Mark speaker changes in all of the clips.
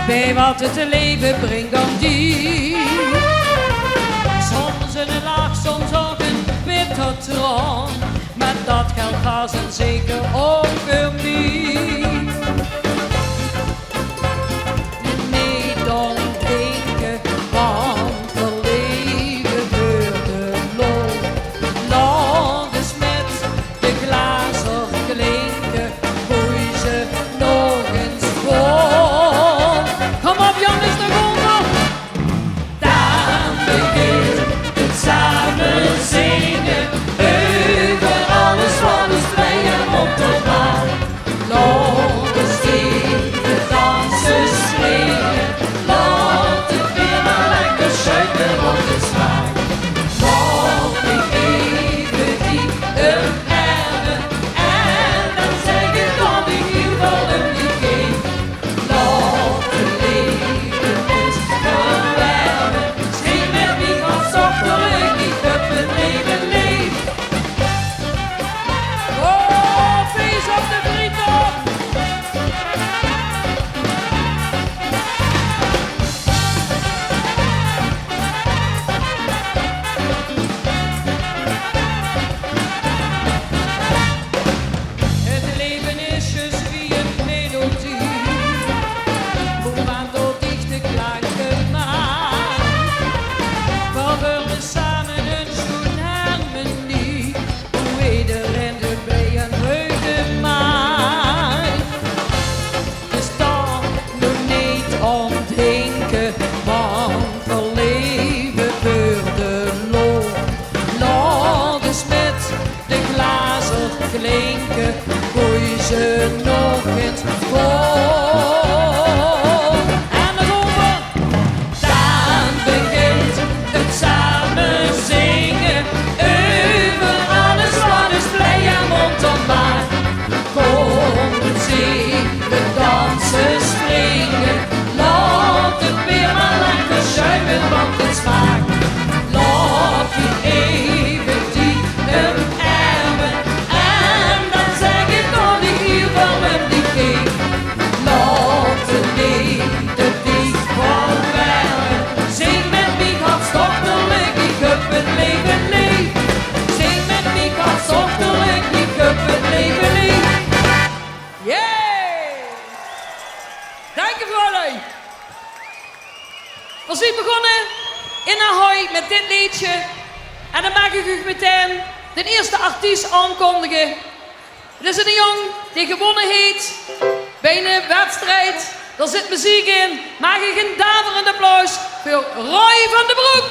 Speaker 1: bij wat het leven brengt dan die. Soms een lach, soms ook een bitter traan, maar dat geldt vast en zeker ook voor mij. Niet ontdenken van verleven voor de loon. Laat eens met de glazen klinken, gooi ze nog eens vol. Kom op jongens, de onder. Dan begint het samen zingen, over alles wat ons bij en op de maan. Laat ons even dansen, springen, laat het weer maar lekker schuiven, want het smaakt. Laat me even diep erven, en dan zeg ik dat ik hier wel een lied geef. Laat het leven ons verwerven, schreef met wie wat zachtelijk niet op het leven leeft. Oh, feest op de vrienden! Het leven is juist wie een melodie, bovenaan door dichte klanken maakt. Waar we samen een schoen harmonie, hoe iedereen erbij een vreugde maakt. Dus dan nog niet omdenken, want verleven voor de loon. Laat eens met de glazen klinken, gooi ze nog eens vol. En nog over. Dan begint het samen zingen, over alles wat is blij en mondonbaar. Kom eens even dansen, springen, laat het weer maar lekker schuiven, want het smaakt. Laat je even diep erven, en dan zeg ik dat ik hier wel een lied geef. Laat het leven dicht verwerven, zing met mij hartstochtelijk, ik heb het leven leef. Zing met mij hartstochtelijk, ik heb het leven leef. Yeah! Dank je voor jullie. We zijn begonnen in Ahoy met dit liedje. En dan mag ik u meteen de eerste artiest aankondigen. Het is een jong die gewonnen heeft bij een wedstrijd. Daar zit muziek in. Mag ik een daverend applaus voor Roy van den Broek.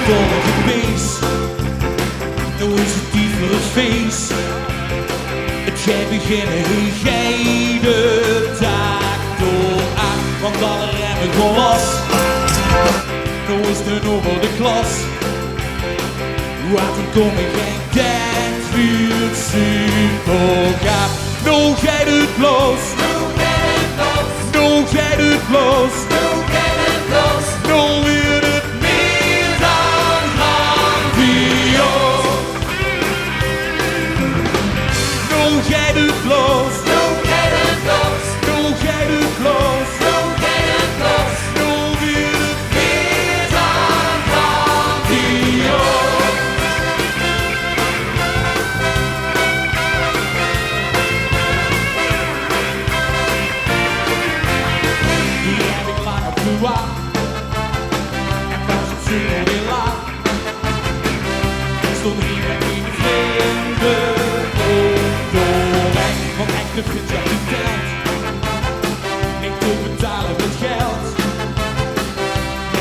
Speaker 2: Volgende wees, nou is het die voor het feest. Het jij beginnen, jij de taak door aan, want alle remmen gaan los. Nou is de nummer de klas, wat dan kom ik geen tijd voor het super gaat. Nou jij het los, nou jij het los, nou weer het meer dan grandioos. Nou jij het los, nou jij het los, nou weer het meer dan grandioos. Die heb ik lang op de wacht. En was het super weer laat. Ik stond hier met mijn vrienden onderweg. Want echte vriendschap die telt, niet te betalen met geld.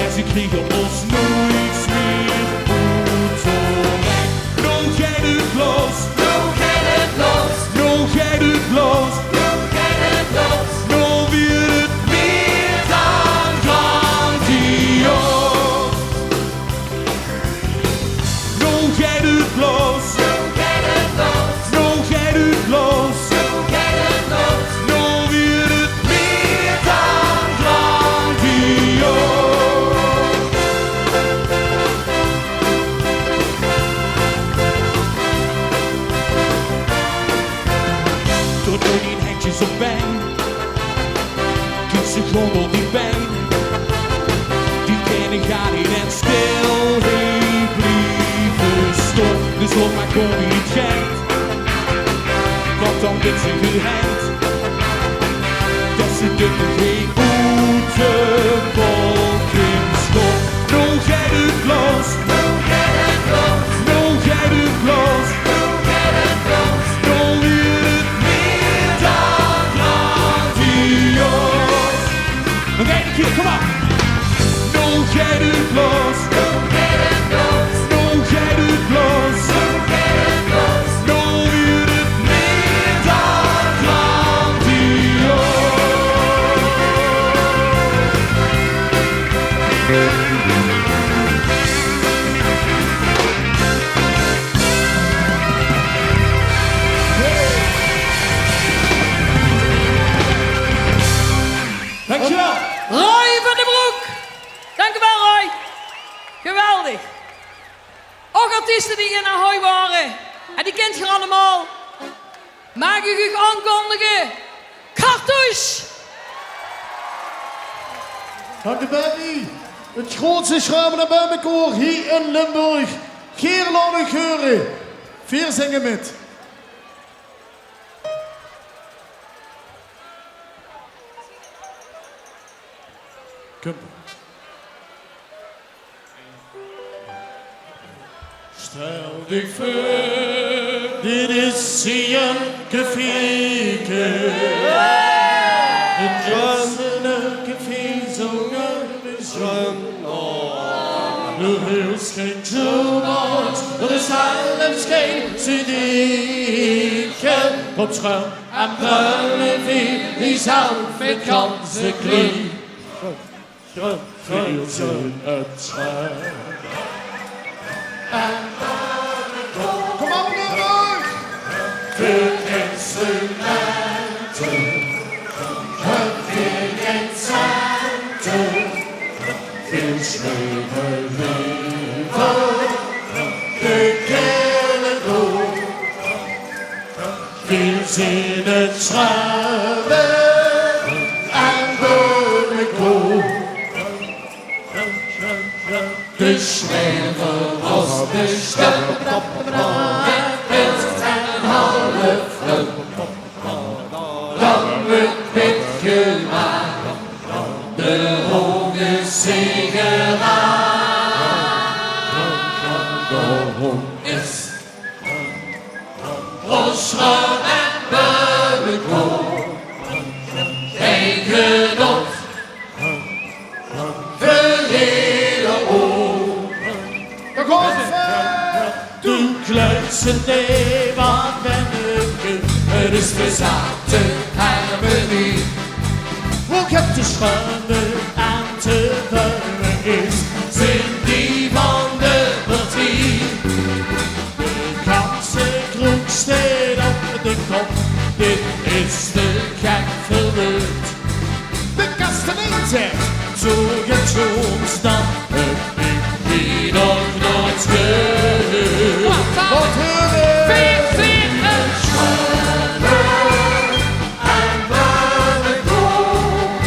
Speaker 2: En ze kregen ons nooit meer goed onderweg. Nou jij het los, nou jij het los, nou jij het los, nou jij het los, nou weer het meer dan grandioos. Nou jij het gewoon niet schijnt. Want dan wordt ze gereind. Dat ze dubbel geen goede wolk in schop. Nou jij de glas, nou jij de glas, nou jij de glas, nou jij de glas. Nou weer het meer dan grandioos. Nog één keer, kom op. Nou jij de glas, nou jij de glas, nou jij de glas, nou jij de glas. Nou weer het meer dan grandioos. Dankjewel.
Speaker 1: Roy van den Broek. Dank u wel, Roy. Geweldig. Ook artiesten die in Ahoy waren. En die kent je allemaal. Mag ik u aankondigen? Cartouche.
Speaker 3: Dank u, Benny. Het grootste Schramen en Bemmekoor hier in Limburg. Geerland en Geuren. 4 zingen met. Kom. Stel dich voor, dit is een café. Het jazzende café zongen we schon. Nu is geen zomaat, er is alles geen zedigen. Op schuim en bruine vie, die zelf met ganse klie. Veel zijn het schuim. Kom op, jongen! Veel instrumenten, veel inzenten, veel schöne leven, de kille dood, veel zinnen schrijven en bovenkoop. De schrijver was besteld op het en halve vlug. Dan wordt wit gemaakt, de hoge sigaret. Daarom is Roschel en Beubenkoop geen genot. Du kluitsende wat Benneke, het is bezaakte harmonie. Ook heb de schande aan te beuren is, zijn die van de partie. De ganse kroeg steekt op de kop, dit is de gek verbeurd. De kastelein zegt, zo gaat soms dan het die nog nooit gehoord. Wat horen? Vier en schraven en Beubenkoop.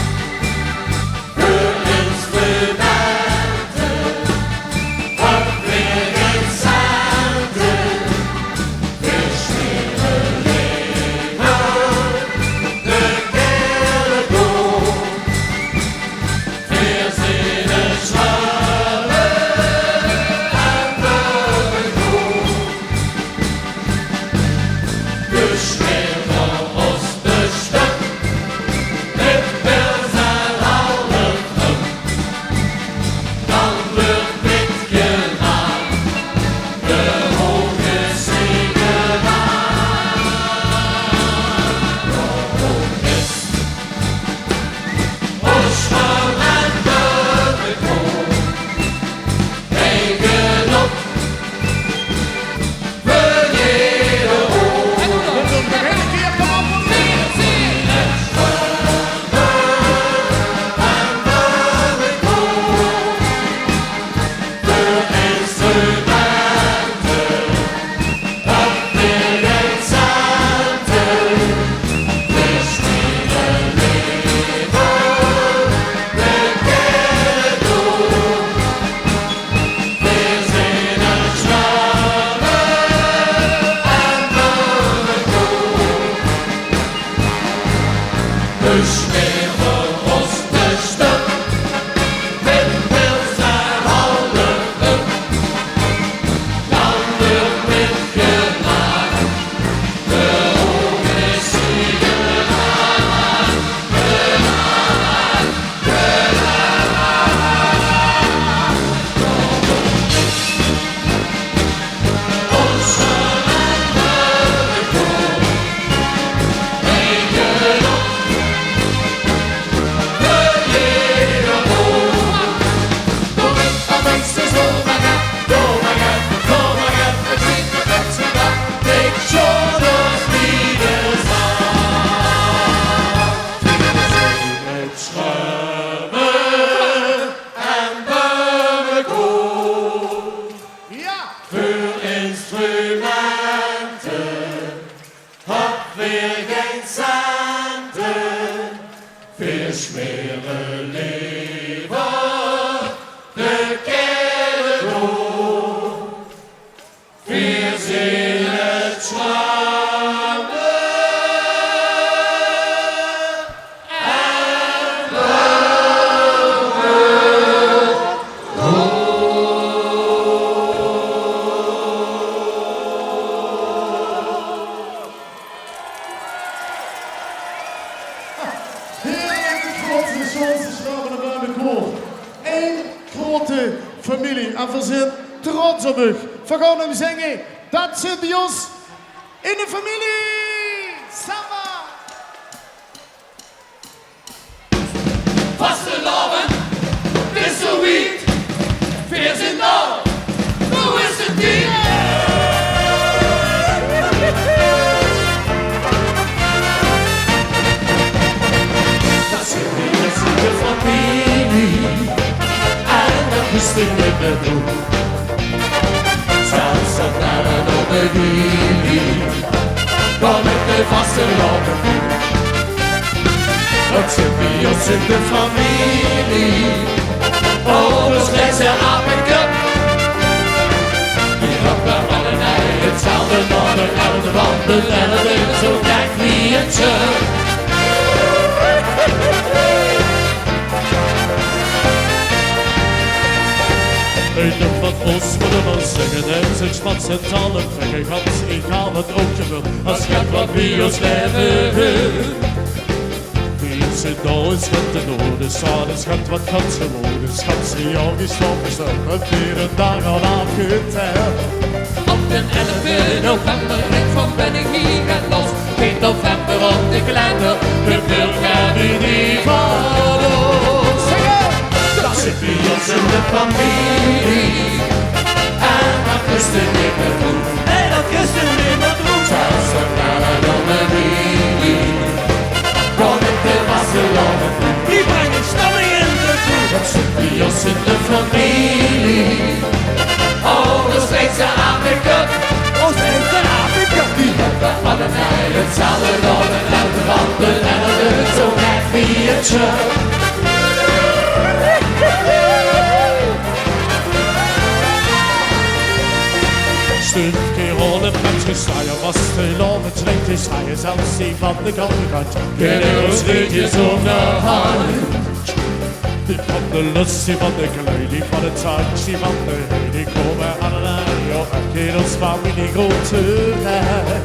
Speaker 2: Voor instrumenten, hab weer geen centen. Voor smeren leven, de keren door. Voor zin het schramen.
Speaker 3: Eén grote familie en we zijn trots op u. We gaan hem zingen. Dat zit bij ons in de familie. Samba!
Speaker 2: Vastelavond, het is zo wiet. Veer zijn nou, hoe is het niet? Dat zit in de familie. En dat is de lieve doen. Zelfs dat naar een opening. Kom ik de vastelavond. Dat zit bij ons in de familie. Alles deze apencup. Die hebben allemaal hetzelfde van de oude wanden. En het is zo gek wie het zegt. Ik dacht wat ons moeten wel zeggen en zijn spatsentale trekken gans. Ik haal het ook je wil, als gaat wat bij ons leven. Ze nou is het de noorden, zwaar schat wat kan ze worden. Schat ze jou gestopt, ze het weer een dag al afgeteld.
Speaker 1: Op de 11 november, ik van ben ik hier en los. 1 november op de kalender, de burger die van ons.
Speaker 2: Dat zit bij ons in de familie. En dat is de niet doen. Nee, dat is de niet doen. Zelfs dat naar een omelie. Kom ik de vastelavond. Die brengen stammen in de koe. Dat zit bij ons in de familie. Alles weet ze Afrika. Ons weet ze Afrika. Die hebben allemaal hetzelfde orden en de wanden. En dat is zo gek wie het zegt. Stukje rollen met gesluier was de loon. Het lijkt is hij zelfs die van de kant. Kennen ons liedjes om de hand. Die van de lust, die van de klei, die van het touch, die van de heen. Die komen allemaal, joh, en kerels van die grote rij.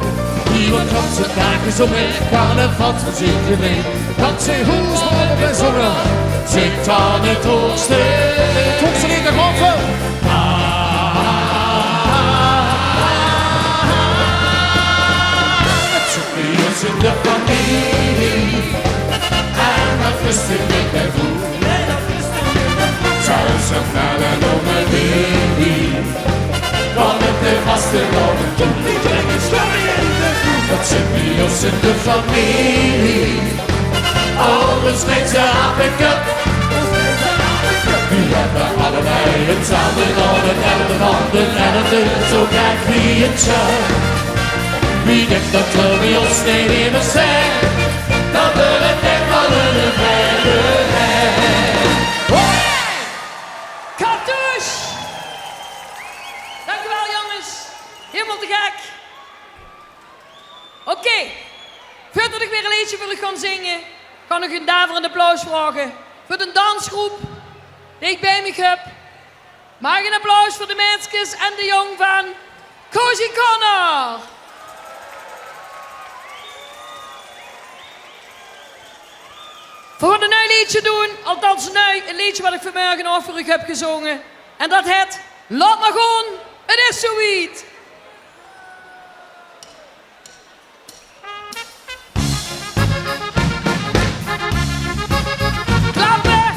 Speaker 2: Iemand had zijn dagen zo met carnavalsmuziek gemeen. Dat ze hoes maar bij zongen, zingt aan het hoogste. Het hoogste niet de golven. In de familie. En dat is de niet meer goed. Nee, dat is de niet meer goed. Zelfs een naar een omelie. Kom ik de vastelavond. Die brengen stammen in de koe. Dat zit bij ons in de familie. Alles weet ze apencup. Die hebben allebei hetzelfde orden en de wanden. En het is zo gek wie het zegt. Wie denkt dat we bij ons niet meer zijn, dat we het echt al een vrede hebben.
Speaker 1: Cartouche! Dankjewel jongens. Helemaal te gek. Oké. Voordat ik weer een liedje wil gaan zingen, kan ik een daverend applaus vragen voor de dansgroep die ik bij me heb. Mag een applaus voor de meisjes en de jong van Cozy Corner. We gaan een nieuw liedje doen, althans een liedje wat ik vanmorgen al voor u heb gezongen. En dat heet Laat maar gaan, het is zoiets. Klappen!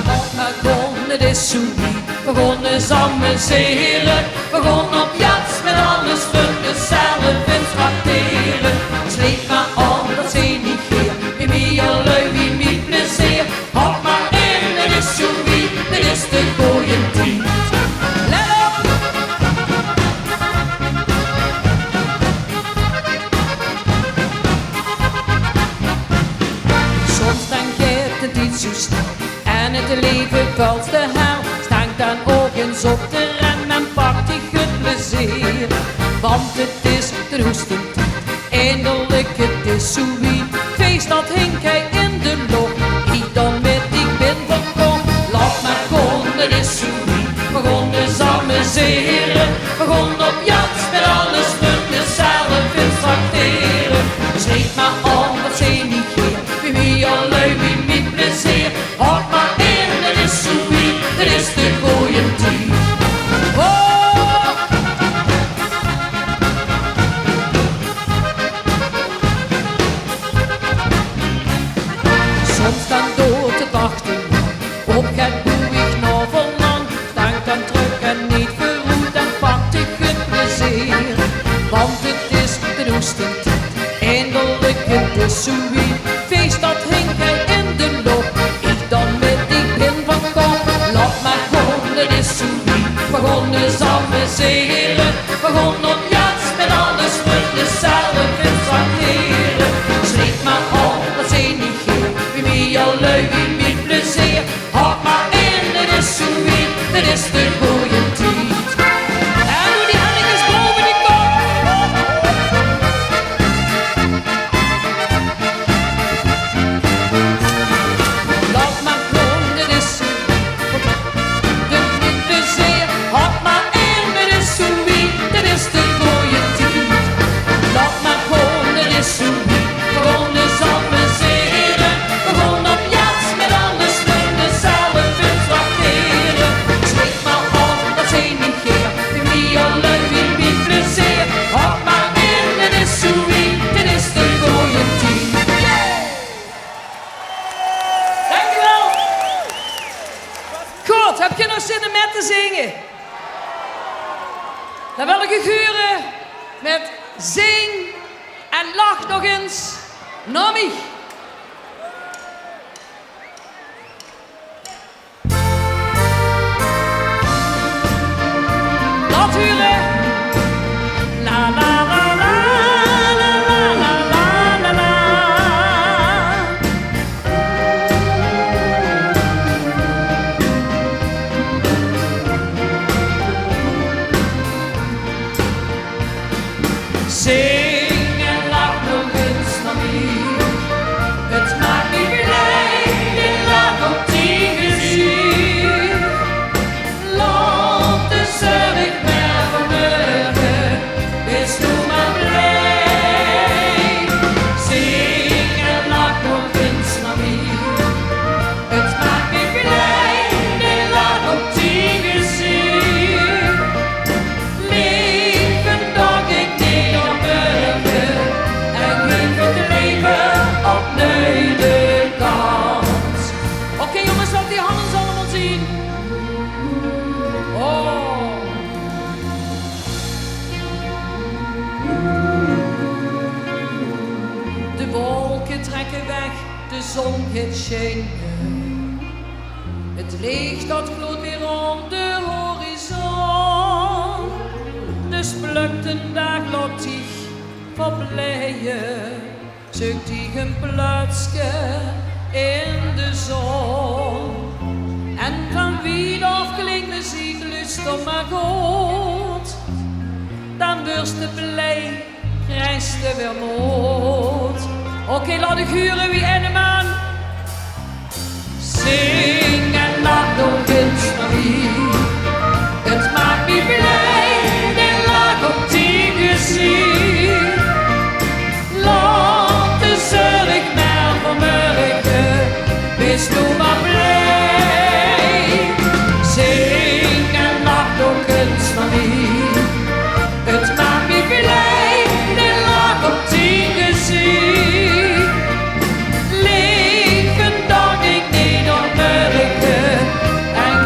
Speaker 1: Laat maar gaan, het is zoiets. We gaan eens amuseren. We gaan op jacht met alles voor mezelf in tracteren. Sleep maar aan, dat zie niet geer. Wie meer lui, wie niet plezier. Hop maar in, het is zo wie. is de goeie tijd. Let op! Soms dan gaat het niet zo snel en het leven valt te hel. Stank dan ook eens op de ren en pakt die het plezier. Want het is de roestentijd, eindelijk het is zo wie. Feest dat hink hij in de lucht, ik dan met ik ben van kom. Laat maar gewoon, het is zo wie. We gaan dus amuseren, we gaan op jacht met alles voor dezelfde vindt tracteren. Schreef maar aan, wat zijn niet geer, wie al lui, wie met plezier. Houd maar in, het is zo wie, het is de goeie tijd. Oh! Soms dan dood het wachten, op het doe ik nog verlang. Stank dan terug en niet verroet en pakt ik het plezier. Want het is de roestentijd, eindelijk het is zo wie. Feest dat hinkt hij in de loop, ik dan met die bin van kop. Laat maar gewoon, het is zo wie. We gaan dus amuseren, we gaan op jacht met alles voor dezelfde vindt tracteren. Schreef maar op, wat zijn niet geer, wie al lui, wie met plezier. Houd maar in, het is zo wie, het is de goeie tijd. En doe die handjes boven die kop. Laat maar gewoon, het is zo de met plezier. Houd maar in, het is zo wie, het is de goeie tijd. Laat maar gewoon, het is zo wie. We gaan dus amuseren, we gaan op jacht met alles voor dezelfde vindt tracteren. Schreef maar op, dat zijn niet geer, wie al lui, wie met plezier. Houd maar in, het is zo wie, het is de goeie tijd. Dankjewel. Goed, heb je nog zin om met te zingen? Dan wil ik u guren met Zing en Lach nog eens naar mij. Laat huren. La la la la la la la la la. Zing en lach nog eens naar mij. Het maakt me blij, de lach op die gezicht. Laat de zorg maar vermurken, wees nu maar blij. Zing en lach nog eens naar mij. Het maakt me blij, de lach op die gezicht. Leven dat ik niet op burger en geef het leven opnieuw de kans. Oké jongens, laat die handen eens allemaal zien. Oh. De wolken trekken weg, de zon gaat schijnen. Het licht dat gloeit weer om de horizon. Dus plukt een dag laat zich verbleien. Zoekt hij een plaatsje in de zon. En van wie of klinkt muziek luister maar goed. Dan burst de blij, krijgt de weer moed. Oké, laat ik huren wie en de man. Zing en lach nog eens naar mij. Het maakt me blij, de lach op die gezicht. Laat de zorg maar vermurken, wees nu maar blij. Zing en lach nog eens naar mij. Het maakt me blij, de lach op die gezicht. Leven dat ik niet ontmerken en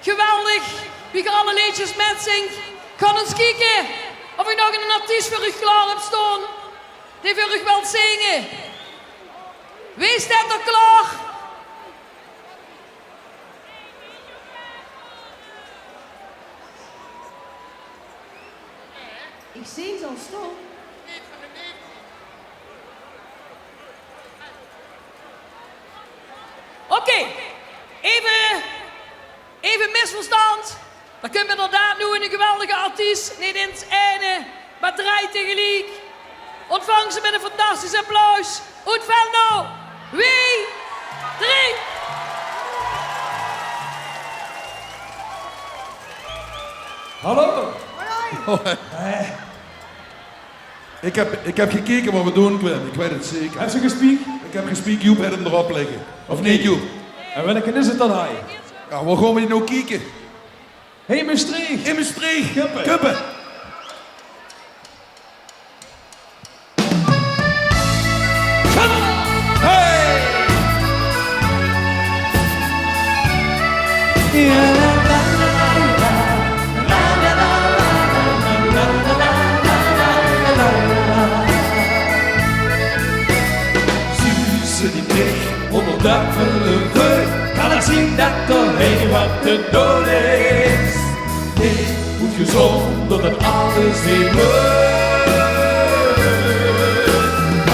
Speaker 1: Geweldig. Wie er alle liedjes met zingt, kan eens kijken of ik nog een artiest voor u klaar heb staan. Die voor u wilt zingen. Wie staat er klaar?
Speaker 4: Ik zie zo'n stom.
Speaker 1: Oké, even misverstand. Dan kun je inderdaad nu een geweldige artiest, niet in het ene, maar 3 tegelijk. Ontvang ze met een fantastisch applaus. Ontvang nou. Wie? 3.
Speaker 5: Hallo. Ik heb gekeken wat we doen, Quinn. Ik weet het zeker.
Speaker 6: Heb je gespiek?
Speaker 5: Ik heb gespiek, Joep had hem erop liggen. Of niet, Joep?
Speaker 6: En welke is het dan hij?
Speaker 5: Ja, waar gaan we nou kijken?
Speaker 6: Hé, Maastricht.
Speaker 5: In Maastricht.
Speaker 6: Kuppen.
Speaker 5: Kuppen. Hey!
Speaker 2: Suze die blik onder duivelen rug, kan ik zien dat er heel wat te doen is. Ik moet gezond dat het alles weer lukt.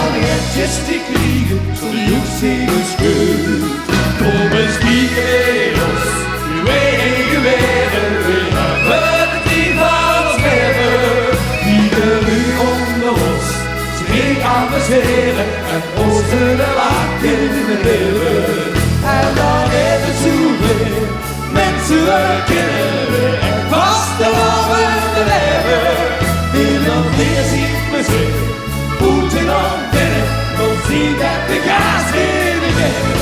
Speaker 2: Al die etjes die kriegen, zo die hoekzegen schud. Kom eens kijken bij ons, uw eigen wereld. We hebben het niet van ons leven. Ieder uur onder ons, zich amuseren en ons zullen lachen in het leven. En dan is het zo weer, mensen kennen we en vast de lange leven. In een weer zien we ze, Poetin aan binnen, dan zien dat de gas in de leven.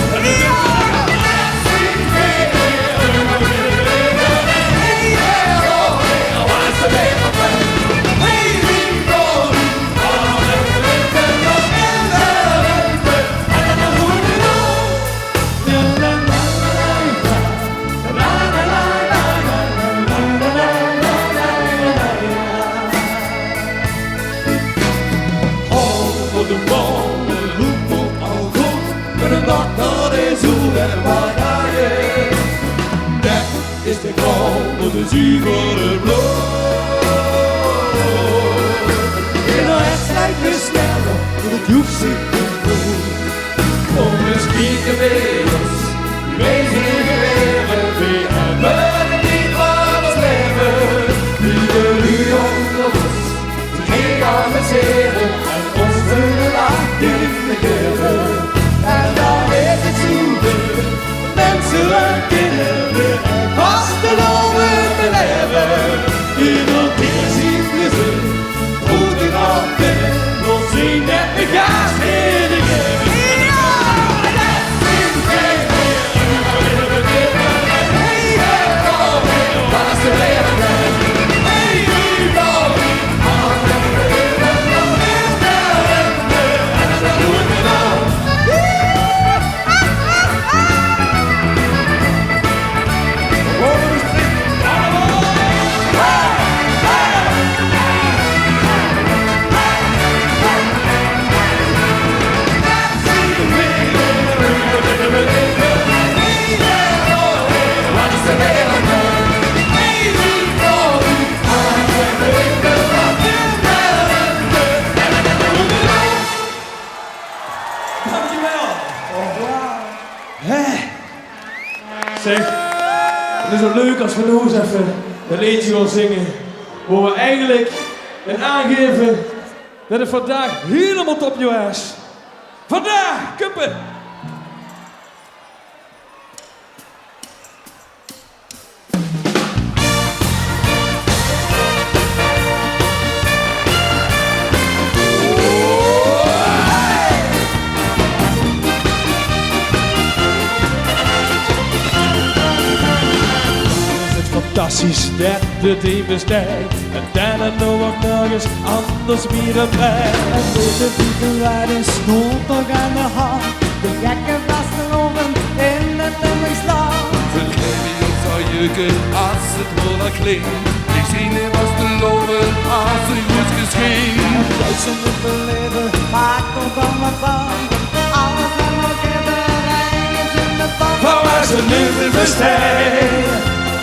Speaker 2: Is de grond de zure bloed. In de wedstrijd besnellen, het hoeft zich te doen. Kom eens kijken bij ons, wij zien de wereld weer. En we hebben niet van ons leven. Ieder uur onder ons, ze gaan amuseren en ons zullen lachen in de geven. En dan is het zoeken, mensen en kinderen. Vast de loven te leven, ieder keer zien we ze, goed in handen, nog zien dat de gas in de geven.
Speaker 6: Zeg, het is wel leuk als we nog eens even een liedje gaan zingen. Waar we eigenlijk een aangeven dat het vandaag helemaal topnieuw is. Vandaag, Kuppen! Fantastisch dat de team bestaat en daarna nog eens anders weer erbij.
Speaker 7: En deze vliegen een snoepig aan de hand. De gekke vasten oven in het nummerslag.
Speaker 5: Ze geven ons al keuken als het roller klinkt. Ik zie niet was te loven als ik goed geschiedt.
Speaker 7: Duitse moeten leven, maakt ons allemaal bang. Alles en nog iedereen is in de pan.
Speaker 6: Van waar ze nu weer bestijden,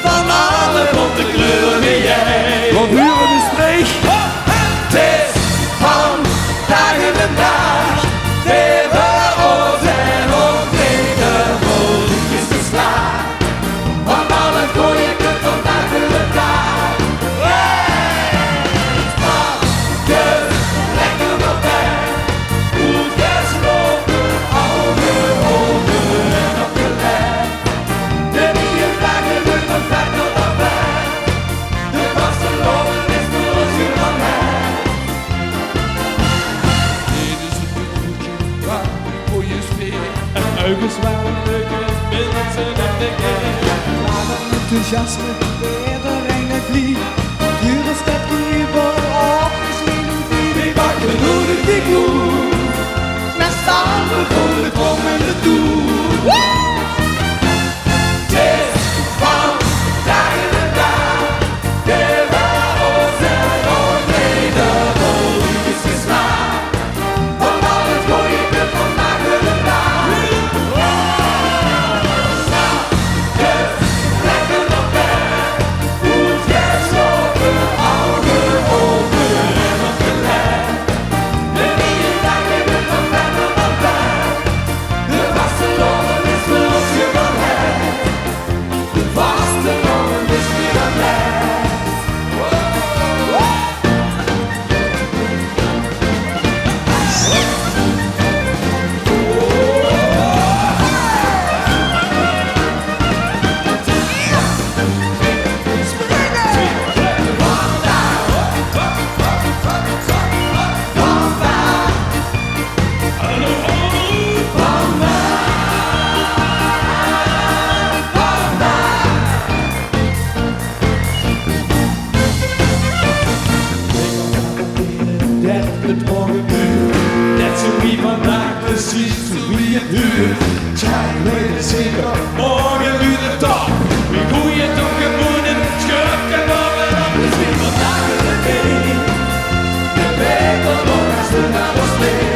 Speaker 6: van alle bonte kleuren weer jij.
Speaker 5: Wat huren de streek?
Speaker 6: Het is van dag in de dag, leven ons en ontleden is te slaan. Want al het goeie kunt van dag in de dag. Dus lekker op weg, goed gesloten, ogen open en op je leg. De nieuwe dagen doen nog vet tot op weg. De vaste lopen is voor ons van mij.
Speaker 5: Dit is het goedje, waar voor je sfeer.
Speaker 6: Uikens waren leuke mensen en de keer.
Speaker 7: Laat enthousiasme, iedereen het lief. Dure stad liever op is melodie.
Speaker 6: Wie bakken nodig die koe,
Speaker 7: Met samen
Speaker 6: voor de kom en de toe. Het is van dag in de dag, de wereld en ontleden is te slaan. Want al het goeie kunt van dag in de dag. Dus lekker op weg, goed gesloten, ogen open en op je leg. De nieuwe dagen doen nog vet tot op weg. De vaste lopen is voor ons gerecht. De vaste lopen is weer aan leg. Het morgenuur, net zo wie vandaag precies wie het huurt. Tja, ik weet het zeker, morgen nu de top. Wie goeie donker boenen, schurken bovenop. Dus wie vandaag in de week, de beter nog als de naar ons leeft.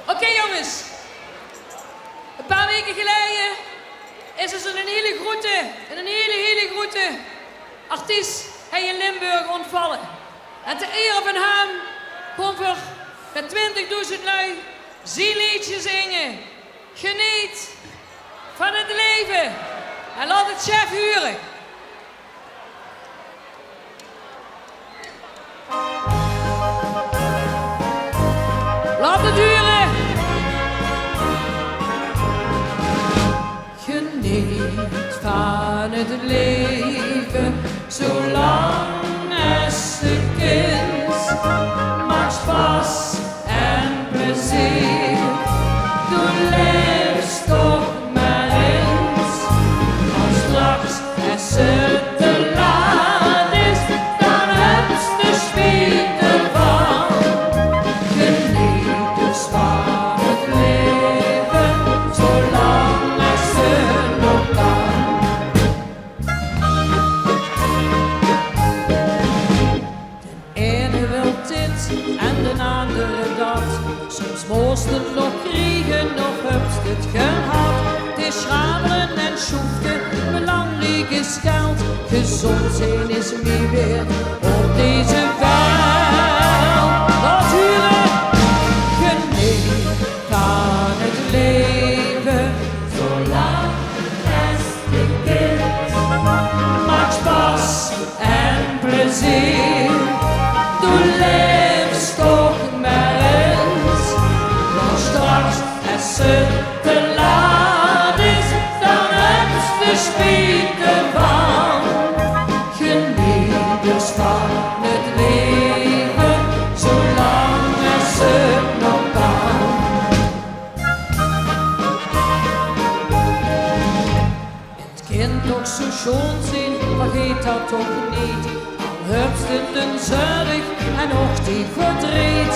Speaker 1: Oké jongens, een paar weken geleden is er een hele grote artiest in Limburg ontvallen. En ter ere van hem komt er met 20.000 lui zijn liedje zingen. Geniet van het leven en laat het chef huren. Laat het huren. Geniet van het leven, zolang als het kind. Maak spaas en plezier, doe leefst toch maar eens. Als straks als het te laat is, dan heb je de spijt ervan. Geniet dus van het leven, zolang als het nog kan. De ene wil dit en de andere dat. Soms moest het nog kriegen, nog hebt het gehad. Het is schamelen en schoeften, belangrijk is geld. Gezond zijn is meer weer op deze wereld. schoon zijn, vergeet dat toch niet. Al hebst het een zorg en ook die verdriet.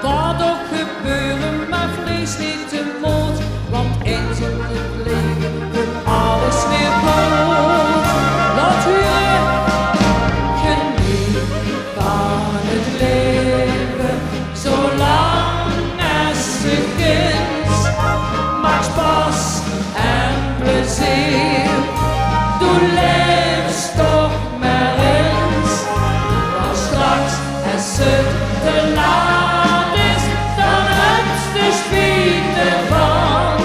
Speaker 1: Dat toch gebeuren, maar vlees niet te moed. Want eens in het leven wordt alles weer goed. Laat huren, geniet van het leven, zolang als ze kind. Maak spas en plezier, doe leefst toch maar eens. Want straks als het te laat is, dan heb je spijt ervan.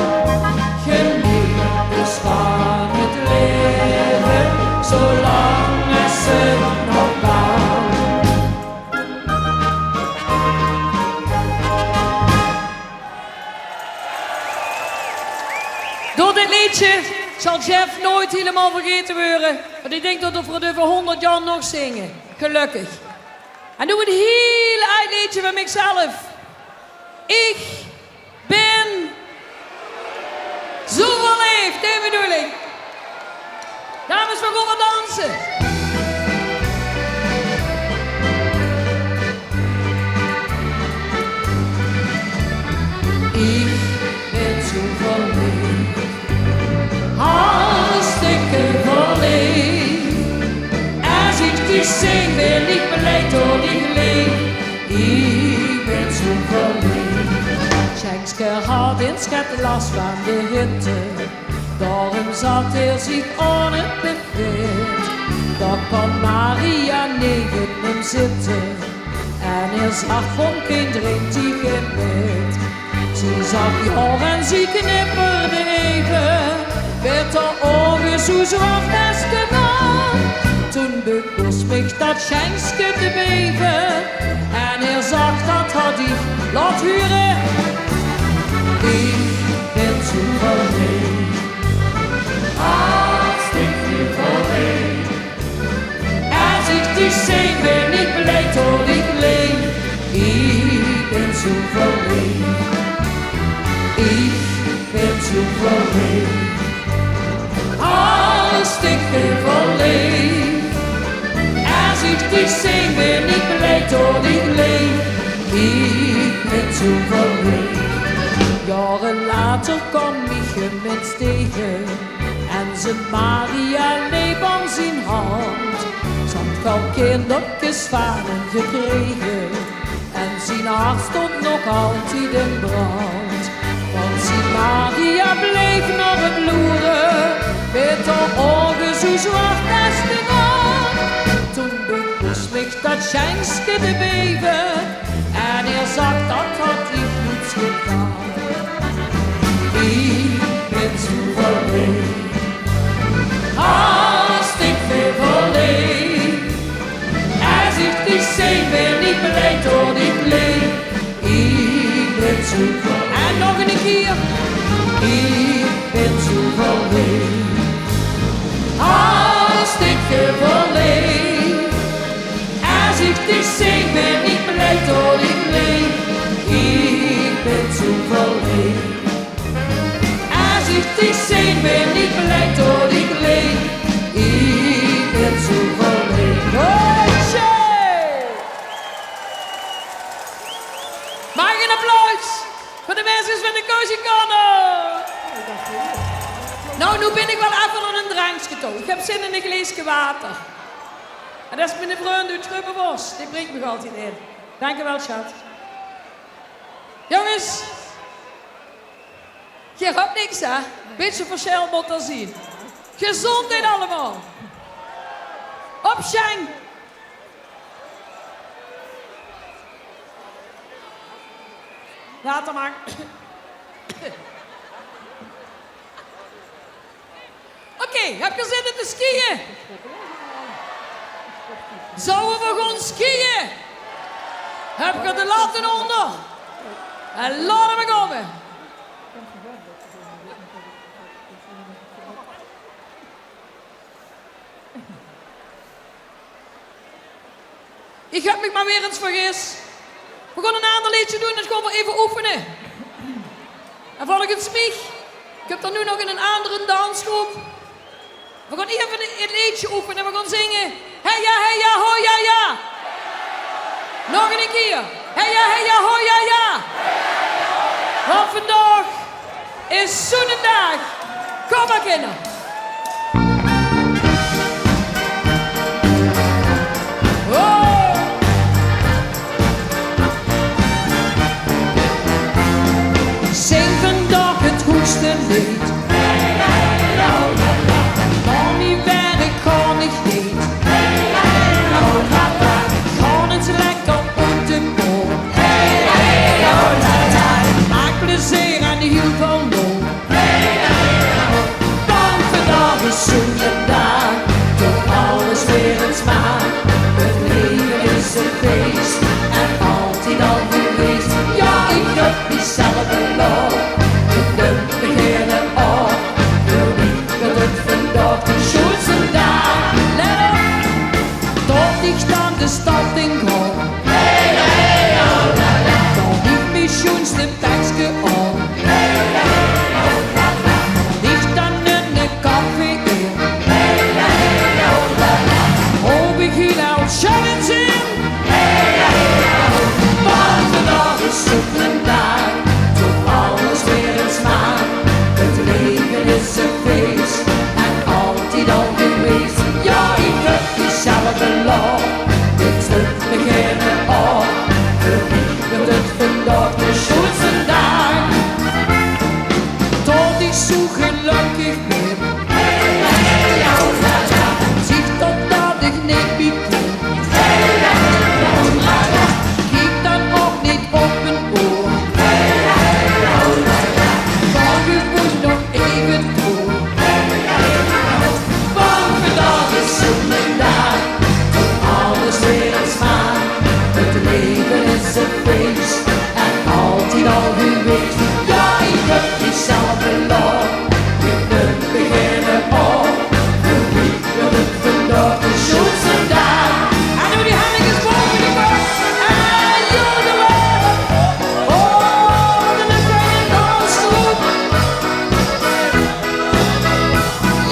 Speaker 1: Geniet dus van het leven, zolang als het nog kan. Door dit liedje zal Jeff nooit helemaal vergeten worden. Want ik denk dat we voor de 100 jaar nog zingen. Gelukkig. En doen we een heel oud liedje van mezelf. Ik ben zo verliefd, die bedoel ik. Dames, we gaan wat dansen. Ik ben zo verliefd, hartstikke verliefd. Als ik die zing, ben ik beleid door die geleefd. Ik ben zo verliefd. Schenkske had in schat last van de hitte. Daarom zat zich aan het buffet. Daar kwam Maria negen hem zitten. En er zag van geen drink die gebed. Ze zag jou en ze knipperde even. Werd haar ogen zo zwart als de nacht. Toen bekost mich dat Schenkske te beven. En er zag dat had hij laat huren. Ik ben zo verliefd, hartstikke verliefd. Als ik die zing, ben ik blij tot ik leef. Ik ben zo verliefd, ik ben zo verliefd, hartstikke verliefd. Als ik die zing, ben ik blij tot ik leef. Ik ben zo verliefd. Jaren later kwam Mieke mens tegen en ze Maria leep aan zijn hand. Ze had al kindertjes van hem gekregen en zijn hart stond nog altijd in brand. Want zijn Maria bleef nog het loeren, met haar ogen zo zwart als de nacht. Toen bekost mich dat Schenkske te beven en hij zag dat had hij goed gedaan. Ik ben zo verliefd, hartstikke verliefd. Als ik die zing, ben ik blij tot ik leef. Ik ben zo verliefd. En nog een keer. Ik ben zo verliefd, hartstikke verliefd. Als ik die zing, ben ik blij tot ik leef. Ik ben zo verliefd. Ik zing, ben ik blij tot ik leef. Ik ben zo verliefd. Mag ik een applaus voor de mensen van de Kozikano? Nou, nu ben ik wel even aan een drankje toe. Ik heb zin in een glaasje water. En dat is mijn vriend uit Schubbenbos. Die brengt me altijd in. Dank je wel, schat. Jongens. Je hebt niks, hè? Beetje verschil moet er zien. Gezondheid allemaal. Op Schenk. Later maar. Oké, heb je zin in te skiën? Zouden we gaan skiën? Heb je de latten onder? En laten we komen. Ik heb me maar weer eens vergist. We gaan een ander liedje doen, dus gaan we even oefenen. En volgens mij, ik heb er nu nog in een andere dansgroep. We gaan even het liedje oefenen en we gaan zingen. Hey ja, ho ja, ja. Nog een keer. Hey ja, ho ja, ja. Want vandaag is Zoenendag. Kom maar, kinderen. Oh. Zing vandaag het hoogste lied. Kan niet werken, kan niet heen. Kan het lekker op de boom. Maak plezier aan heel veel loon. Want vandaag is Zoenendag, tot alles weer een smaak. Het leven is een feest en altijd al geweest. Ja, ik heb diezelfde lol. Ik ben beginnen op. Voor wie wil het vandaag de schoonste dag? Let op, tot ik dan de stad in kom. Dan liep mijn schoonste tekstje op. Ligt dan in de café in. Oh, ik hier nou challenge in. Want vandaag is Zoenendag, tot alles weer een smaak. Het leven is een feest en altijd al geweest. Ja, ik heb diezelfde lol. Dit is het beginnen op. Voor wie wil het vandaag de schoonste dag? Tot ik zo gelukkig ben. Zie totdat ik niet meer kon. Kijk dan ook niet op mijn oor. Van gewoon nog even door. Want vandaag is Zoenendag, tot alles weer een smaak. Het leven is een feest en altijd al geweest. Ja, ik heb diezelfde lol. Je kunt beginnen op. Voor wie wil het vandaag de schoonste dag? En doe die handjes boven de kop. En jodelen. Oh, dan is er een dansgroep.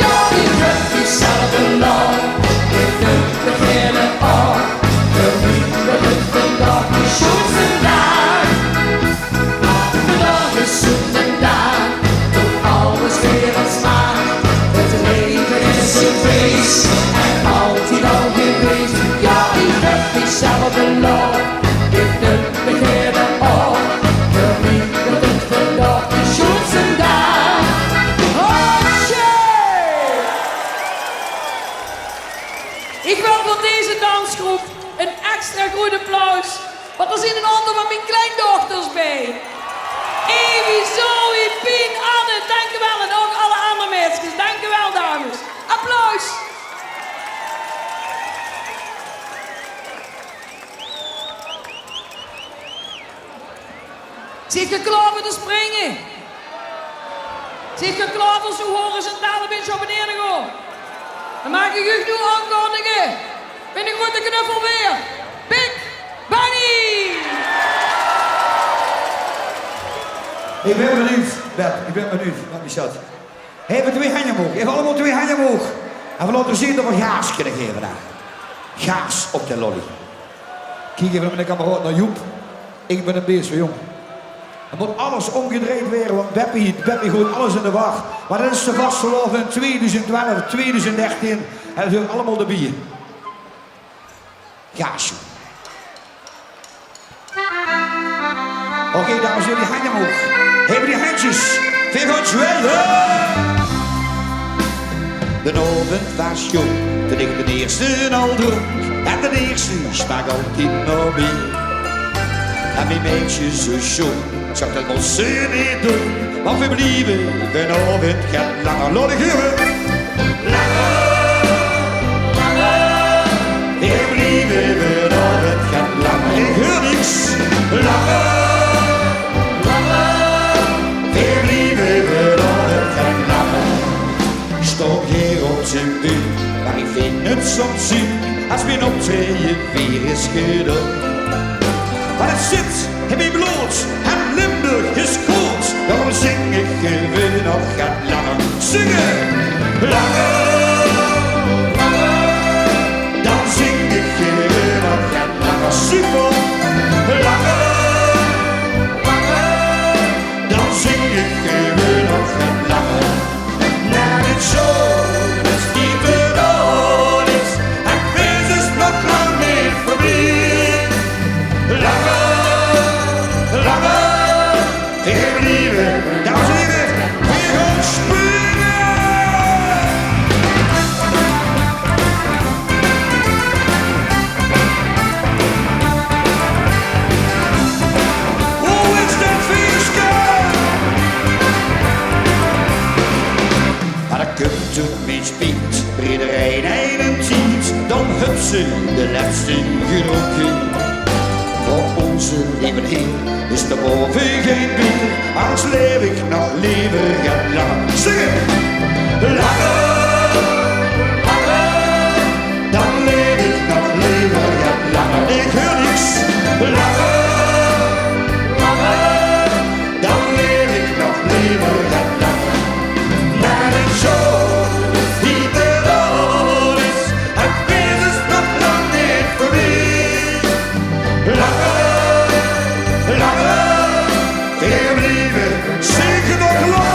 Speaker 1: Ja, ik heb diezelfde lol. Je kunt beginnen op. Voor wie wil het vandaag de schoonste dag? Vandaag is Zoenendag, tot alles weer een smaak. Het leven is een feest en altijd al geweest. Ja, ik heb diezelfde lol. Je kunt beginnen op. Voor wie wil het vandaag de schoonste dag? Oh, shit! Ik wil voor deze dansgroep een extra groot applaus. Want er zijn een aantal van mijn kleindochters bij. Evie, Zoe, Pien, Anne, dankjewel. En ook alle andere mensen. Dankjewel, dames. Applaus. Zit je klaar voor te springen? Zit je klaar voor zo'n horizontale beetje op beneden gaan? Dan maak ik u nu aankondigen. Ben ik goed de knuffel weer? Big Bunny!
Speaker 4: Ik ben benieuwd, Bert. Ik ben benieuwd met die shot. Even twee handen omhoog. Even allemaal twee handen omhoog. En we laten zien dat we gaas kunnen geven daar. Gaas op de lolly. Kijk even met de kameraad naar Joep. Ik ben een beest van jong. Er moet alles omgedraaid worden, want Beppie gooit alles in de war. Maar dat is te vastgelopen in 2012, 2013. En dat doen allemaal de bier. Gaas. Oké, dames en heren, die handen omhoog. Hebben die handjes. Veel goed zweten. De avond was jong, toen ik de eerste al dronk. En de eerste smaak altijd nog meer. En mijn meisje zo jong, zag dat moest ze niet doen. Want we blieven vanavond gaat langer lolligen. Langer, langer. We blieven vanavond gaat langer. Ik hoor niks. Langer. Stop hier op zijn buik, maar ik vind het soms zien als mijn optreden weer is gedaan. Maar het zit in mijn bloed en Limburg is goed, daarom zing ik gewoon nog gaat langer. Zingen! Langer! ze de laatste gedronken. Op onze lieve Heer is er boven geen bier, als leef ik nog liever gaan langer. Zingen! Langer, langer, dan leef ik nog liever gaan langer. Ik hoor niks. Langer, langer, dan leef ik nog liever gaan langer. Maar ik zo die de dood is, het feest is nog lang niet voorbij. Langer, langer, veel liever, zeker nog langer.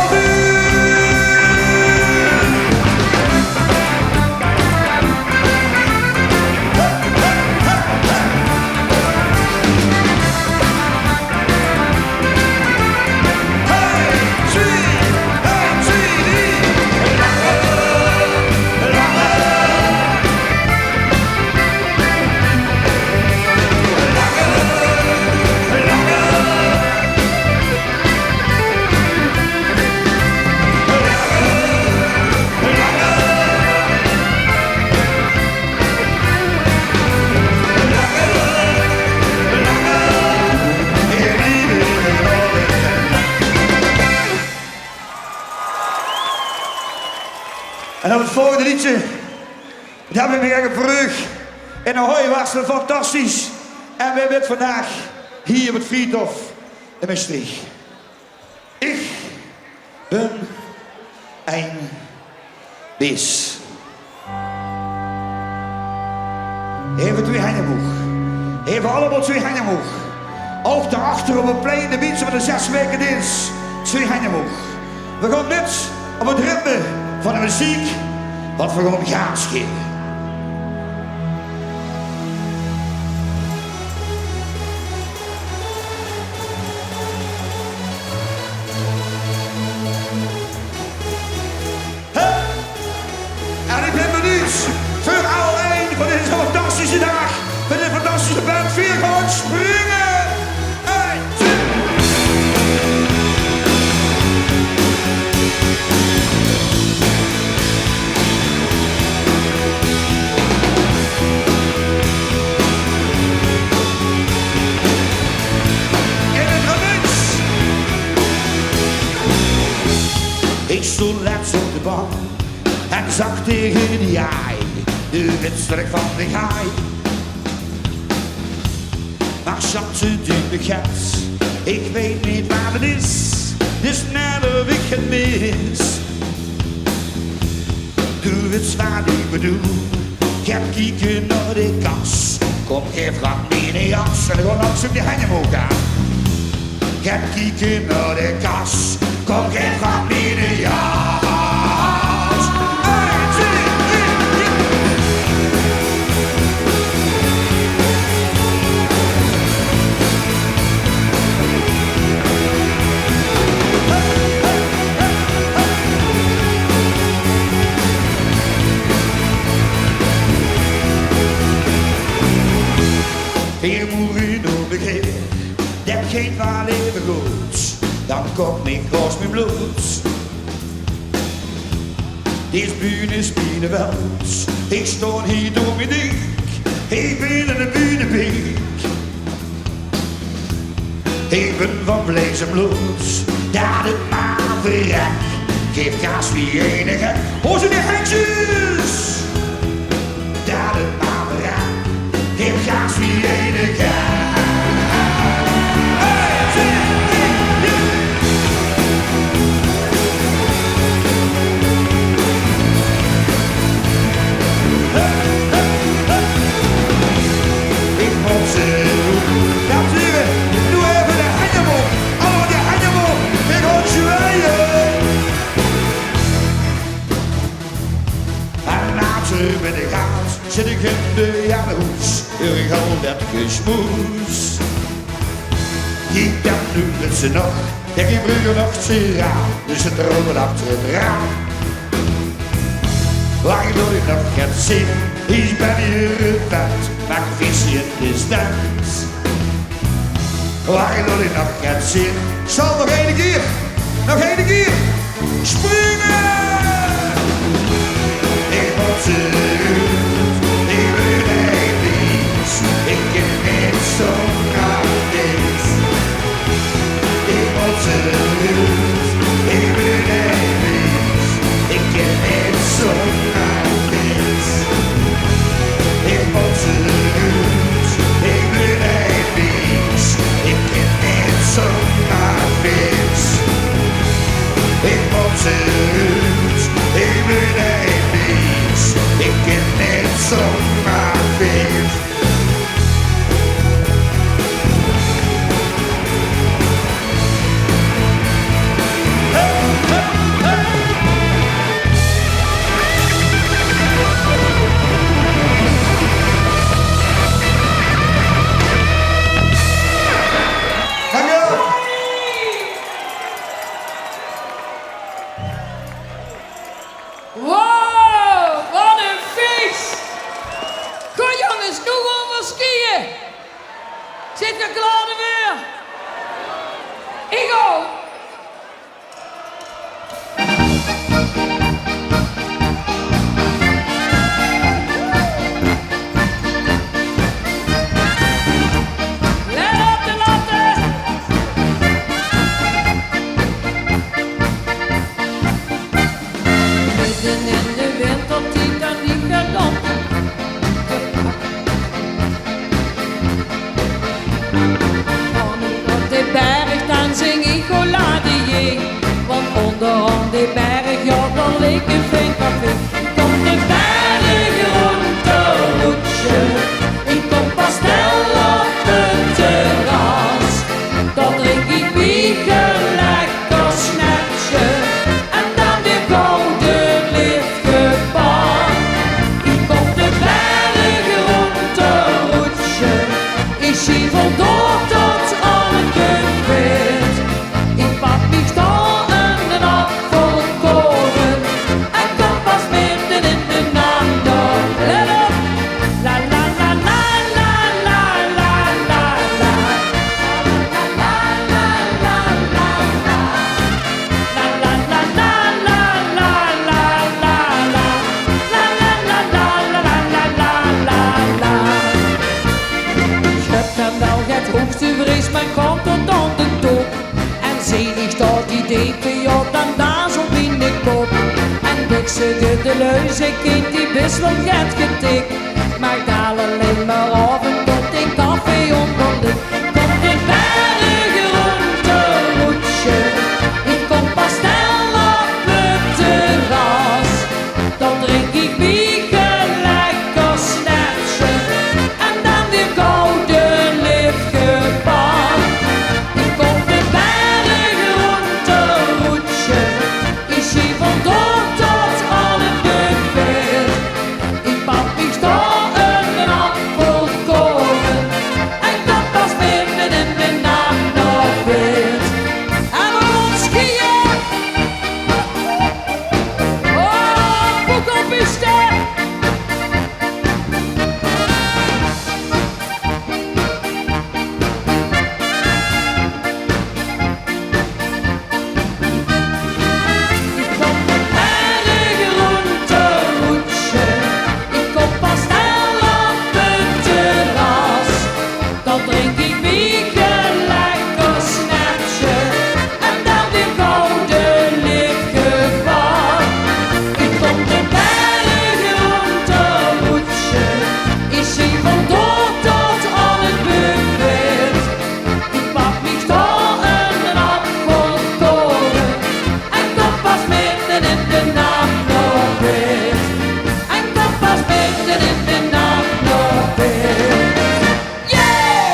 Speaker 4: En dan het volgende liedje, dat heb ik me echt verheugd. En Ahoy was het fantastisch. En wij zijn vandaag hier op het Friedhof in Maastricht. Ik ben een beest. Even twee handen omhoog. Even allemaal twee handen omhoog. Ook daarachter op het plein, de mensen van de 6 weken dienst. Twee handen omhoog. We gaan net op het ritme van de muziek, wat we gewoon gaan schelen. En ik ben benieuwd voor alleen van deze fantastische dag, voor deze fantastische band 4 gewoon springen. Ik stond laatst op de bank en zag tegen die haai de wedstrijd van de haai. Maar zat ze in de gat, ik weet niet waar het is, dus net of ik het mis. Doe het wat ik bedoel, ga kijken naar de kas. Kom, geef graag mee in jas en dan langs op die handen omhoog gaan. Ga kijken naar de kas. Kom, geef graag mee in de jas. 1, 2, 3. Hier moet u nog begrijpen, dat geen van leven goed. Dan komt niet groot mijn bloed. Deze bühne is binnenweld. Ik stond hier door mijn dik. Ik ben in de bühnepiek. Ik ben van vlees en bloed. Dat het maar verrek. Geef gas wie enige. Hoor ze die handjes. Dat het maar verrek. Geef gas wie enige. Met de gaas zit ik in de jaloers, ik al dat gesmoes. Ik dan nu met ze nog, dat geen bruggen nog te raam, dus het rommel achter het raam. Waar ik nooit nog gaat zien, ik ben hier het bed, maar een visje in de stand. Waar ik nooit nog gaat zien, zal nog één keer springen. Ik moet ze uit, ik wil
Speaker 1: deed je dan daar zo in de kop. En ik zeg de leus, ik kind die best wel get getikt. Maar ik haal alleen maar af en tot ik koffie onderlig. Komt in bergen rond de roetje. Ik kom pas snel op het terras. Dan drink ik bier lekker snapje. En dan weer gouden liftgebak. Ik kom de bergen rond de roetje. Ik zie van door tot alle buffet. Ik bak mich door een appel koren. En dat was midden in de nacht nog wit. En we gaan skiën. Oh, boek op uw ster. Ik kom de bergen rond de roetje. Ik kom pas snel op het terras. Dan drink ik bier lekker snapje. En dan weer gouden liftgebak. Ik kom de bergen rond de roetje. Ik zie van door tot aan het buffet. Ik bak mich door een appel koren. En dat was midden in de nacht nog wit. En dat was midden in de nacht nog wit. Yeah!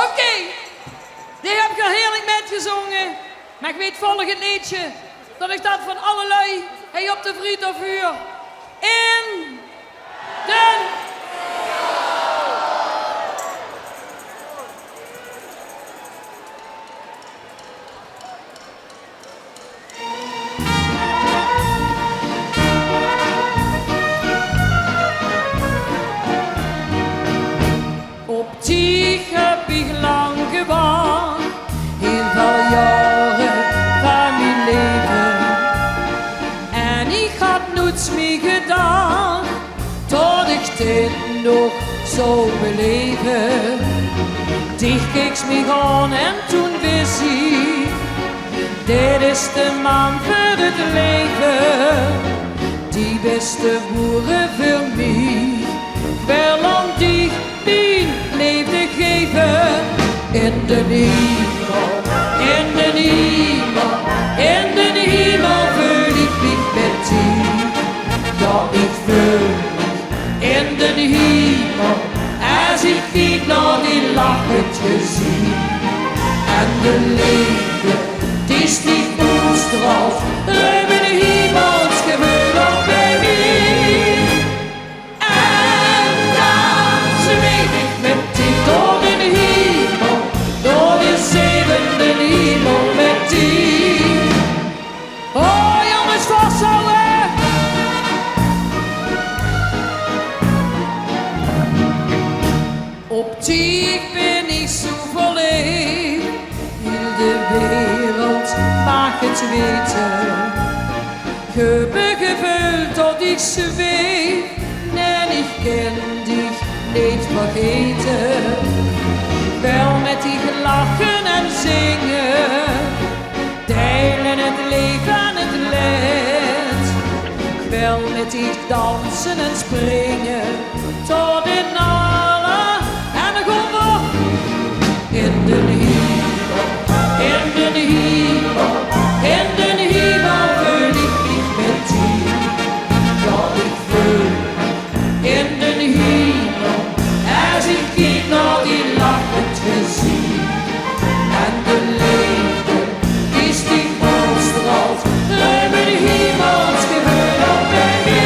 Speaker 1: Oké, die heb ik al heerlijk metgezongen. Maar ik weet volgend liedje dat ik dat van alle lui hey, op de vriet of vuur in den op die heb ik lang gewacht, heel veel jaren van mijn leven. En ik had niets meer gedaan, tot ik dit nog zo beleven. Dicht keek me aan en toen wist ik, dit is de man voor het leven. Die beste boeren voor mij, wel om die pijn leefde geven. In de hemel, in de hemel, in de hemel vul ik mich met die. Ja, ik vul mich in de hemel, als ik kijk naar die lachend gezicht. En de liefde, die sticht uitstraalt, ruim in de hemels gebeurt ook bij mij. En dan zweef ik met die door in de hemel, door de zevende hemel met die. Oh jongens, vasthouden! Op die ben ik zo verleefd, heel de wereld mag het weten. Ik heb gevoeld dat ik zweef, en ik ken dich niet vergeten. Wel met die lachen en zingen, delen het leven en het leed. Wel met die dansen en springen, tot in alle en dan gaan we in de hemel, in de hemel, in de hemel vul ik mich met die. Ja, ik vul in de hemel, als ik kijk naar die lachend gezicht. En de liefde, die sticht uitstraalt, ruim in de hemels gebeurt ook bij mij.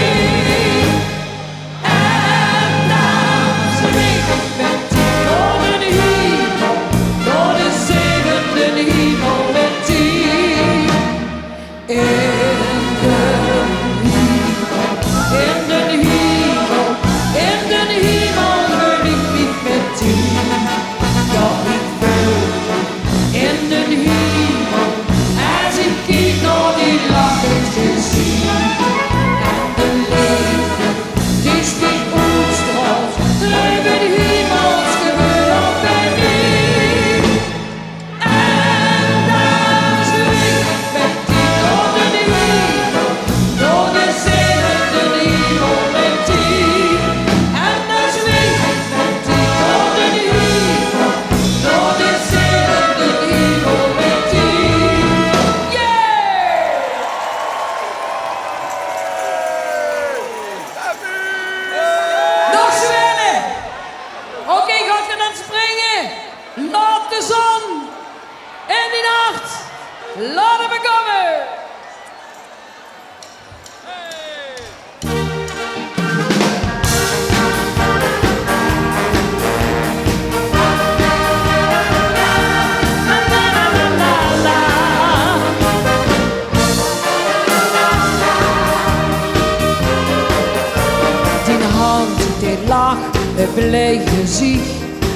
Speaker 1: Want dit lach, het blij gezicht,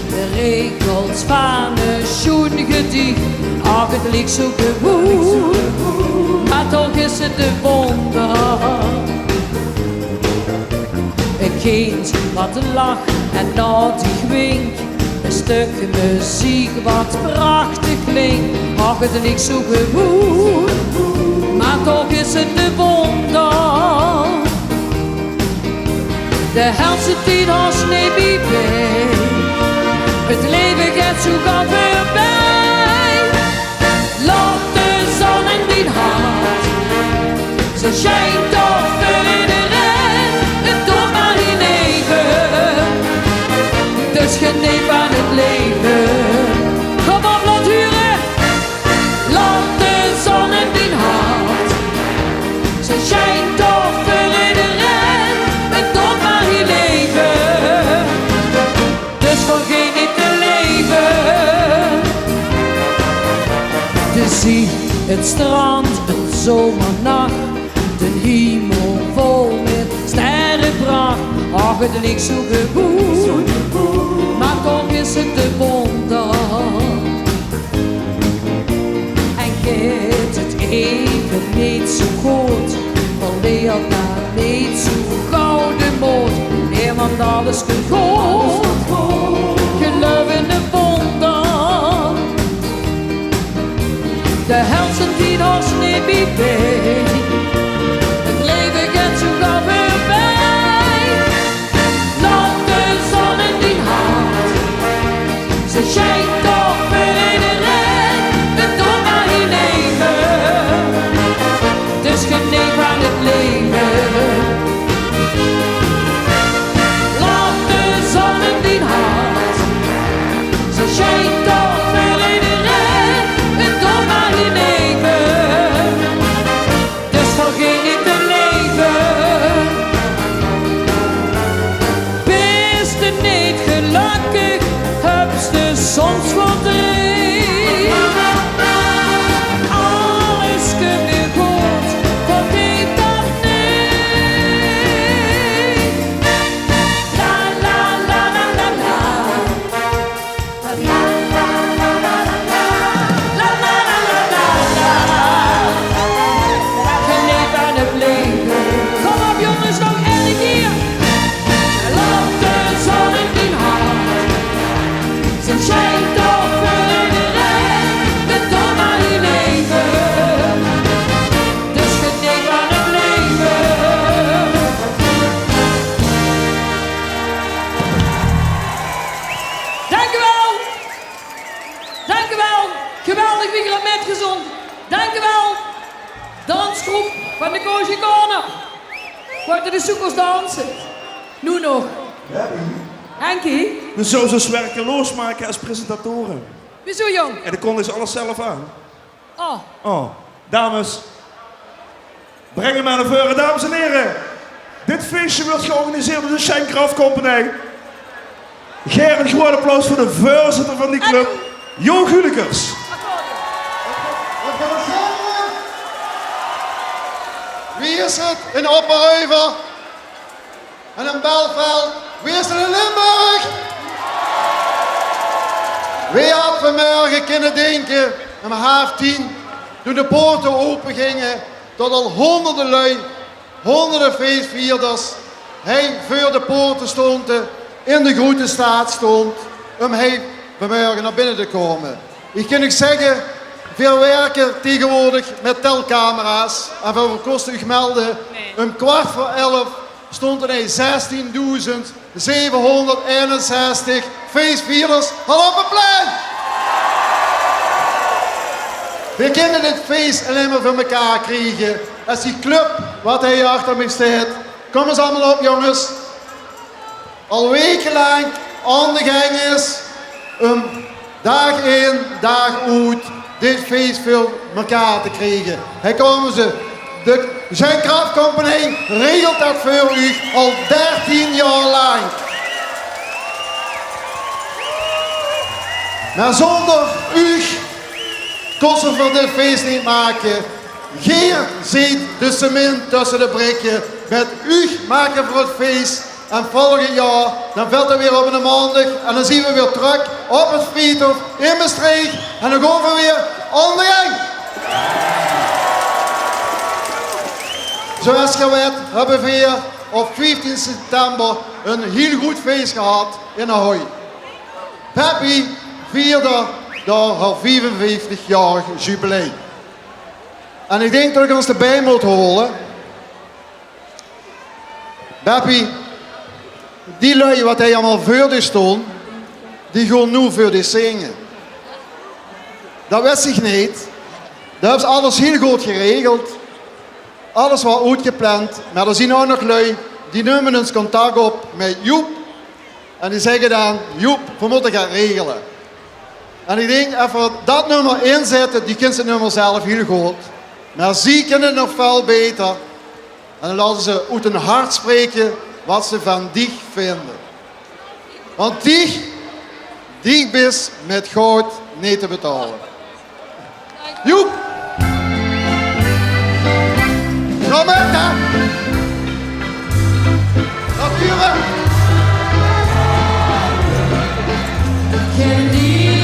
Speaker 1: de regels van een schoen gedicht. Ach, het ligt zo gewoon, maar toch is het een wonder. Een kind wat lacht en nodig winkt, een stuk muziek wat prachtig klinkt. Ach, het ligt zo gewoon, maar toch is het een wonder. De helse tijd als niet bij, het leven gaat zo gauw voorbij. Laat de zon in die hart, ze schijnt toch voor iedereen. Het doet maar in leven, dus geniet van het leven. Kom op, laat huren, laat de zon in die hart, ze schijnt toch voor iedereen. Het doet maar in leven, dus vergeet niet te leven. De zee, het strand, een zomernacht, de hemel vol met sterrenpracht. Ach, het ligt zo gewoon, maar toch is het de wonder. En gaat het even niet zo goed, verleert maar niet zo gauw de moed. Nee, want alles komt goed, geloof in de wonder. De helsen die ons niet bij, het leven gaat zo gauw voorbij. Laat de zon in die hart, ze schijnt toch voor iedereen. Het doet maar in leven, dus geniet van het leven. Laat de zon in die hart, ze schijnt toch voor iedereen. Het doet maar in leven, dus vergeet niet te leven. Bist je niet gelukkig, heb je soms verdriet. Alles komt weer goed, vergeet dat niet. La la la la la la, la la la la la la, la la la la la. Geniet van het leven. Kom op jongens, nog één keer. Laat de zon in die hart, ze schijnt toch voor iedereen. Het doet maar in leven, dus geniet van het leven. Dank u wel. Dank u wel. Geweldig wie er met gezond. Dank u wel. Dansgroep van de Koosje Corner. Wordt de zoekers dansen. Nu nog. Henkie,
Speaker 8: We zouden ze werkeloos maken als presentatoren.
Speaker 1: wieso jong?
Speaker 8: En dan konden ze alles zelf aan.
Speaker 1: Oh,
Speaker 8: Oh, dames. Breng hem maar naar voren, dames en heren. Dit feestje wordt georganiseerd door de Schenkraft Company. Geer een groot applaus voor de voorzitter van die club, Jo Gulikers.
Speaker 3: Wie is het in Opperheuvel? En in Belveld? Wie is er in Limburg? Wie had vanmorgen kunnen denken, om 9:30, toen de poorten open gingen, dat al honderden lui, honderden feestvierders, hij voor de poorten stond, in de grote staat stond, om hij vanmorgen naar binnen te komen. Ik kan u zeggen, veel werken tegenwoordig met telcamera's. En voor kost u melden, om 11:15 stond er 16.761 feestvierders al op het plein. We kunnen dit feest alleen maar voor elkaar krijgen als die club wat hier achter me staat. Kom eens allemaal op jongens. Al wekenlang aan de gang is om dag in, dag uit dit feest voor elkaar te krijgen. Hier komen ze. De Schenkraft Company regelt dat voor u al 13 jaar lang. Maar zonder u kon ze voor dit feest niet maken. Geer ziet de cement tussen de brikken. Met u maken voor het feest En volgend jaar, dan valt het weer op een maandag. En dan zien we weer terug op het Friedhof in Maastricht. En dan gaan we weer ondergang. Zoals je weet hebben we hier op 15 september een heel goed feest gehad in Ahoy. Peppy vierde daar haar 55-jarig jubileum. En ik denk dat ik ons erbij moet horen. Peppy, die lui wat hij allemaal voor die stond, die gaan nu voor die zingen. Dat wist ik niet. Dat hebben ze alles heel goed geregeld. Alles was uitgepland. Maar er zijn ook nog lui die nemen ons contact op met Joep. En die zeggen dan, Joep, we moeten gaan regelen. En ik denk, even dat nummer inzetten, die kent het nummer zelf heel goed. Maar ze kennen het nog veel beter. En dan laten ze uit hun hart spreken wat ze van dich vinden. Want dich is met goud niet te betalen. Joep! Kom met dan! Natuurlijk!
Speaker 1: Candy.